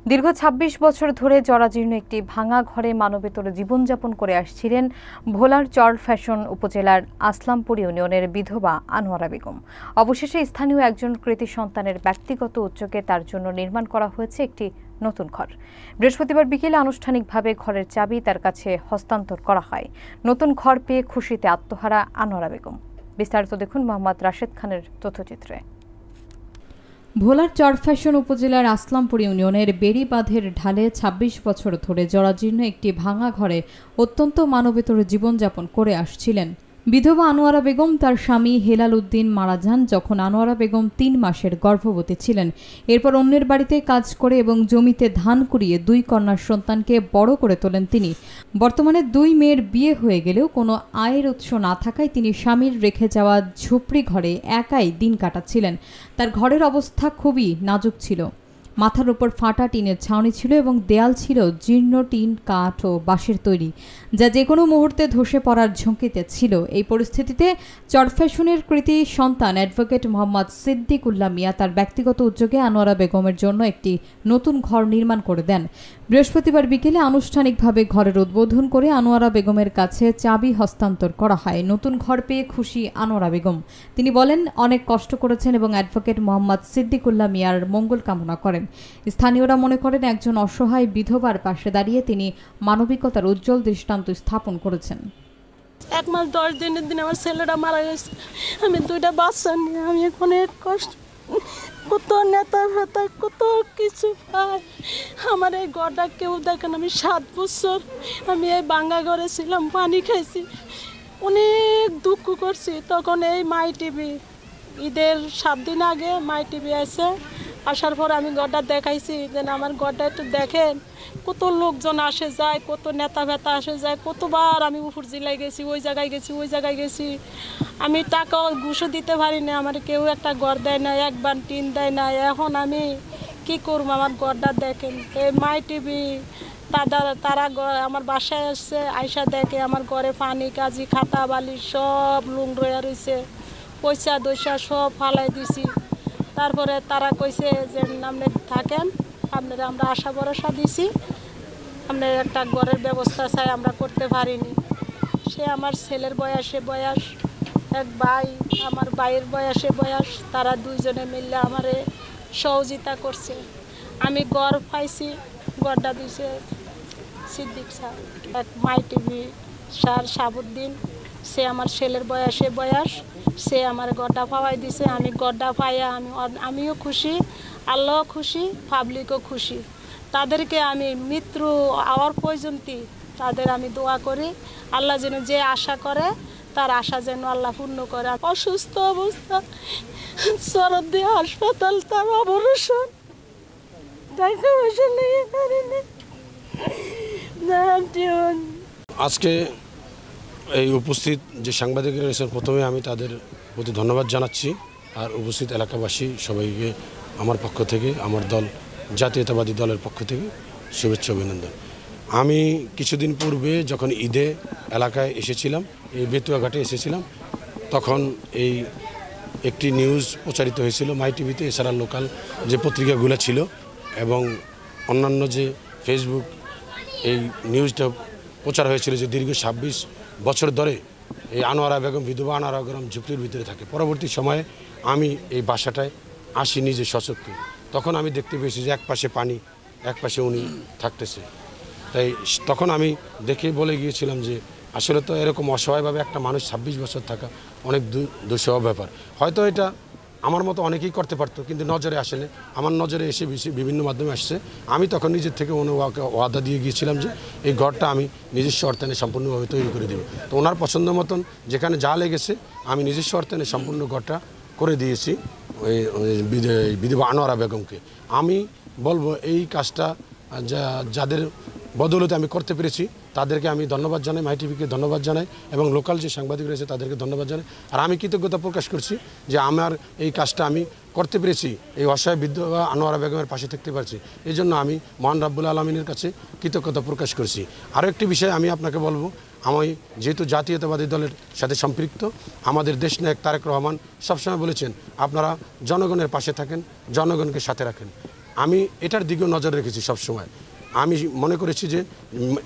দীর্ঘ ২৬ বছর ধরে জরাজীর্ণ একটি ভাঙা ঘরে মানবেতর জীবনযাপন করে আসছিলেন ভোলার চরফ্যাশন উপজেলার আসলামপুর ইউনিয়নের বিধবা আনোয়ারা বেগম। অবশেষে স্থানীয় একজন কৃতি সন্তানের ব্যক্তিগত উদ্যোগে তার জন্য নির্মাণ করা হয়েছে একটি নতুন ঘর। বৃহস্পতিবার বিকেলে আনুষ্ঠানিকভাবে ঘরের চাবি তার কাছে হস্তান্তর করা হয়। নতুন ঘর পেয়ে খুশিতে আত্মহারা আনোয়ারা বেগম। বিস্তারিত দেখুন মোহাম্মদ রাশেদ খানের তথ্যচিত্রে। ভোলার চরফ্যাশন উপজেলার আসলামপুর ইউনিয়নের বেড়িবাঁধের ঢালে ২৬ বছর ধরে জরাজীর্ণ একটি ভাঙা ঘরে অত্যন্ত মানবেতর জীবনযাপন করে আসছিলেন বিধবা আনোয়ারা বেগম। তার স্বামী হেলাল উদ্দিন মারা যান যখন আনোয়ারা বেগম ৩ মাসের গর্ভবতী ছিলেন। এরপর অন্যের বাড়িতে কাজ করে এবং জমিতে ধান কুড়িয়ে ২ কন্যার সন্তানকে বড় করে তোলেন তিনি। বর্তমানে ২ মেয়ের বিয়ে হয়ে গেলেও কোনো আয়ের উৎস না থাকায় তিনি স্বামীর রেখে যাওয়া ঝুপড়ি ঘরে একাই দিন কাটাচ্ছিলেন। তার ঘরের অবস্থা খুবই নাজুক ছিল। মাথার উপর ফাটা টিনের ছাউনি ছিল এবং দেয়াল ছিল জীর্ণ টিন, কাঠ ও বাঁশের তৈরি, যা যে কোনো মুহূর্তে ধসে পড়ার ঝুঁকিতে ছিল। এই পরিস্থিতিতে চরফ্যাশনের কৃতি সন্তান অ্যাডভোকেট মোহাম্মদ সিদ্দিকুল্লাহ মিয়া তার ব্যক্তিগত উদ্যোগে আনোয়ারা বেগমের জন্য একটি নতুন ঘর নির্মাণ করে দেন। বৃহস্পতিবার বিকেলে আনুষ্ঠানিকভাবে ঘরের উদ্বোধন করে আনোয়ারা বেগমের কাছে চাবি হস্তান্তর করা হয়। নতুন ঘর পেয়ে খুশি আনোয়ারা বেগম। তিনি বলেন, অনেক কষ্ট করেছেন এবং অ্যাডভোকেট মোহাম্মদ সিদ্দিকুল্লাহ মিয়ার মঙ্গল কামনা করেন। স্থানীয়রা মনে করেন একজন অসহায় বিধবার পাশে দাঁড়িয়ে তিনি মানবিকতার উজ্জ্বল দৃষ্টান্ত স্থাপন করেছেন। 1 মাস 10 দিনের দিন আমার ছেলেটা মারা গেছে। আমি 2টা বাচ্চা নিয়ে আমি এখন কষ্ট, কত নেতা ফেতা কত কিছু পাই। আমার এই ঘরটা কেউ দেখেন, আমি 7 বছর আমি এই ভাঙা ঘরে ছিলাম, পানি খাইছি, অনেক দুঃখ করছি। তখন এই মাই টিভি ঈদের 7 দিন আগে মাই টিভি আসে, আসার পর আমি ঘরটা দেখাইছি যে আমার ঘরটা একটু দেখেন। কত লোকজন আসে যায়, কত নেতা ভেতা আসে যায়, কতবার আমি উপর জেলায় গেছি, ওই জায়গায় গেছি, ওই জায়গায় গেছি। আমি টাকাও ঘুষও দিতে পারি না, আমার কেউ একটা ঘর দেয় না, একবার টিন দেয় না। এখন আমি কি করবো? আমার ঘরটা দেখেন। এই মাই টিভি তারা আমার বাসায় আসছে, আয়সা দেখে আমার ঘরে পানি কাজি খাতা বালি সব লুং রয়ে রয়েছে, পয়সা দইসা সব ফালাই দিছি। তারপরে তারা কইছে যে আপনি থাকেন, আপনারা আমরা আশা ভরসা দিছি, আপনার একটা ঘরের ব্যবস্থা চাই, আমরা করতে পারিনি। সে আমার ছেলের বয়সে বয়স, এক ভাই আমার ভাইয়ের বয়সে বয়স, তারা 2 জনে মিললে আমারে সহযোগিতা করছে। আমি ঘর পাইছি, ঘরটা দিছে সিদ্দিক স্যার, এক মাই টিভি স্যার শাহাবুদ্দিন। সে আমার ছেলের বয়সে বয়স, সে আমার গড্ডা পাওয়াই দিছে। আমি গড্ডা পাইয়া আমিও খুশি, আল্লাহ খুশি, পাবলিকও খুশি। তাদেরকে আমি মৃত্যু আওয়ার পর্যন্ত তাদের আমি দোয়া করি, আল্লাহ যেন যে আশা করে তার আশা যেন আল্লাহ পূর্ণ করে। অসুস্থ অবস্থা, সরদি হাসপাতাল, তার অপারেশন, টাকা পয়সা নিয়ে পারিনি। আজকে এই উপস্থিত যে সাংবাদিকরা রয়েছেন, প্রথমে আমি তাদের প্রতি ধন্যবাদ জানাচ্ছি। আর উপস্থিত এলাকাবাসী সবাইকে আমার পক্ষ থেকে, আমার দল জাতীয়তাবাদী দলের পক্ষ থেকে শুভেচ্ছা অভিনন্দন। আমি কিছুদিন পূর্বে যখন ঈদে এলাকায় এসেছিলাম, এই বেতুয়াঘাটে এসেছিলাম, তখন এই একটি নিউজ প্রচারিত হয়েছিল মাই টিভিতে, এছাড়া লোকাল যে পত্রিকাগুলো ছিল এবং অন্যান্য যে ফেসবুক এই নিউজটা প্রচার হয়েছিল যে দীর্ঘ ২৬ বছর ধরে এই আনোয়ারা বেগম, বিধবা আনোয়ারা বেগম ঝুপড়ির ভিতরে থাকে। পরবর্তী সময়ে আমি এই বাসাটায় আসি নিজে সশক্ত। তখন আমি দেখতে পেয়েছি যে এক পাশে পানি, এক পাশে উনি থাকতেছে। তাই তখন আমি দেখে বলে গিয়েছিলাম যে আসলে তো এরকম অসহায়ভাবে একটা মানুষ ২৬ বছর থাকা অনেক দুঃসহ ব্যাপার। হয়তো এটা আমার মতো অনেকেই করতে পারতো, কিন্তু নজরে আসেনি। আমার নজরে এসে বিভিন্ন মাধ্যমে আসছে। আমি তখন নিজের থেকে ওয়াদা দিয়ে গিয়েছিলাম যে এই ঘরটা আমি নিজস্ব অর্থায়নে সম্পূর্ণভাবে তৈরি করে দেব। তো ওনার পছন্দ মতন যেখানে যা লেগেছে আমি নিজস্ব অর্থায়নে সম্পূর্ণ ঘরটা করে দিয়েছি ওই বিধবা আনোয়ারা বেগমকে। আমি বলবো এই কাজটা যাদের বদৌলতে আমি করতে পেরেছি তাদেরকে আমি ধন্যবাদ জানাই, মাই টিভিকে ধন্যবাদ জানাই এবং লোকাল যে সাংবাদিক রয়েছে তাদেরকে ধন্যবাদ জানাই। আর আমি কৃতজ্ঞতা প্রকাশ করছি যে আমার এই কাজটা আমি করতে পেরেছি, এই অসহায় বিধবা আনোয়ারা বেগমের পাশে থাকতে পারছি। এই জন্য আমি মহান রাব্বুল আলামিনের কাছে কৃতজ্ঞতা প্রকাশ করছি। আরও একটি বিষয় আমি আপনাকে বলবো, আমি যেহেতু জাতীয়তাবাদী দলের সাথে সম্পৃক্ত, আমাদের দেশনায়ক তারেক রহমান সবসময় বলেছেন আপনারা জনগণের পাশে থাকেন, জনগণকে সাথে রাখেন। আমি এটার দিকেও নজর রেখেছি সবসময়। আমি মনে করেছি যে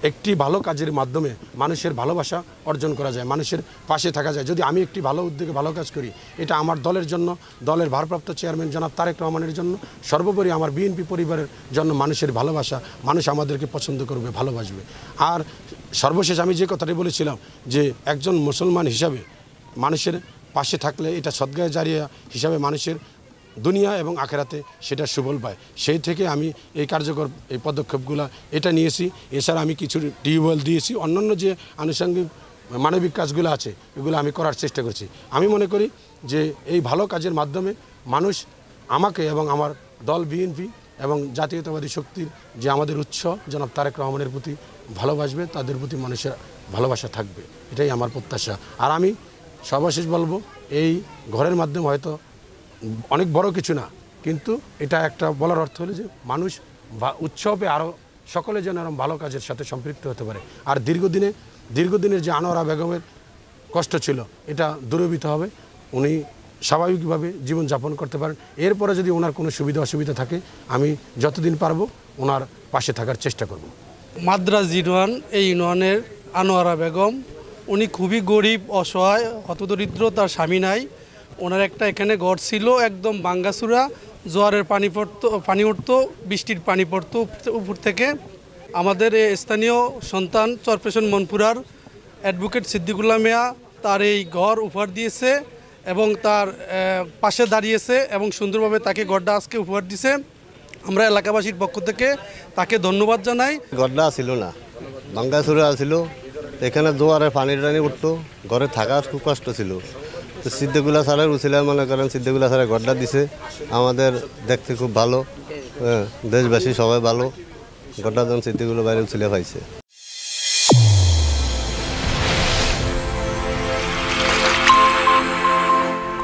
একটি ভালো কাজের মাধ্যমে মানুষের ভালোবাসা অর্জন করা যায়, মানুষের পাশে থাকা যায়। যদি আমি একটি ভালো উদ্যোগে ভালো কাজ করি, এটা আমার দলের জন্য, দলের ভারপ্রাপ্ত চেয়ারম্যান জনাব তারেক রহমানের জন্য, সর্বোপরি আমার বিএনপি পরিবারের জন্য মানুষের ভালোবাসা, মানুষ আমাদেরকে পছন্দ করবে, ভালোবাসবে। আর সর্বশেষ আমি যে কথাটি বলেছিলাম যে একজন মুসলমান হিসাবে মানুষের পাশে থাকলে এটা সদগায়ে জারিয়া হিসাবে মানুষের দুনিয়া এবং আখেরাতে সেটা সুফল পায়। সেই থেকে আমি এই কার্যকর এই পদক্ষেপগুলো এটা নিয়েছি। এছাড়া আমি কিছু টিউবওয়েল দিয়েছি, অন্যান্য যে আনুষঙ্গিক মানবিক কাজগুলো আছে এগুলো আমি করার চেষ্টা করছি। আমি মনে করি যে এই ভালো কাজের মাধ্যমে মানুষ আমাকে এবং আমার দল বিএনপি এবং জাতীয়তাবাদী শক্তির যে আমাদের উৎস জনাব তারেক রহমানের প্রতি ভালোবাসবে, তাদের প্রতি মানুষের ভালোবাসা থাকবে, এটাই আমার প্রত্যাশা। আর আমি সর্বশেষ বলবো, এই ঘরের মাধ্যমে হয়তো অনেক বড় কিছু না, কিন্তু এটা একটা বলার অর্থ হলো যে মানুষ উৎসবে আরও সকলে যেন এরকম ভালো কাজের সাথে সম্পৃক্ত হতে পারে। আর দীর্ঘদিনের যে আনোয়ারা বেগমের কষ্ট ছিল এটা দূরীভূত হবে, উনি স্বাভাবিকভাবে জীবনযাপন করতে পারেন। এরপরে যদি ওনার কোনো সুবিধা অসুবিধা থাকে, আমি যতদিন পারবো ওনার পাশে থাকার চেষ্টা করব। মাদ্রাজ ইউনিয়ন, এই ইউনিয়নের আনোয়ারা বেগম, উনি খুবই গরিব, অসহায়, হতদরিদ্র, তার স্বামী নাই। ওনার একটা এখানে ঘর ছিল, একদম ভাঙ্গাচুরা, জোয়ারের পানি উঠতো, বৃষ্টির পানি পড়তো উপর থেকে। আমাদের স্থানীয় সন্তান চরপেশন মনপুরার অ্যাডভোকেট সিদ্দিকুল্লাহ মিয়া তার এই ঘর উপহার দিয়েছে এবং তার পাশে দাঁড়িয়েছে এবং সুন্দরভাবে তাকে ঘরটা আজকে উপহার দিয়েছে। আমরা এলাকাবাসীর পক্ষ থেকে তাকে ধন্যবাদ জানাই। ঘরটা ছিল না, ভাঙ্গাচুরা ছিল, এখানে জোয়ারের পানি টানি উঠতো, ঘরে থাকার খুব কষ্ট ছিল। তো সিদ্দিকুল্লাহ স্যারের উছিলায় মনে করেন সিদ্দিকুল্লাহ স্যারের ঘরটা দিছে, আমাদের দেখতে খুব ভালো, দেশবাসী সবাই ভালো, ঘরটা যখন সিদ্দিকুল্লাহ বাইরে উছিলে পাইছে।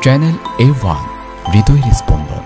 চ্যানেল A1 হৃদয়ের স্পন্দন।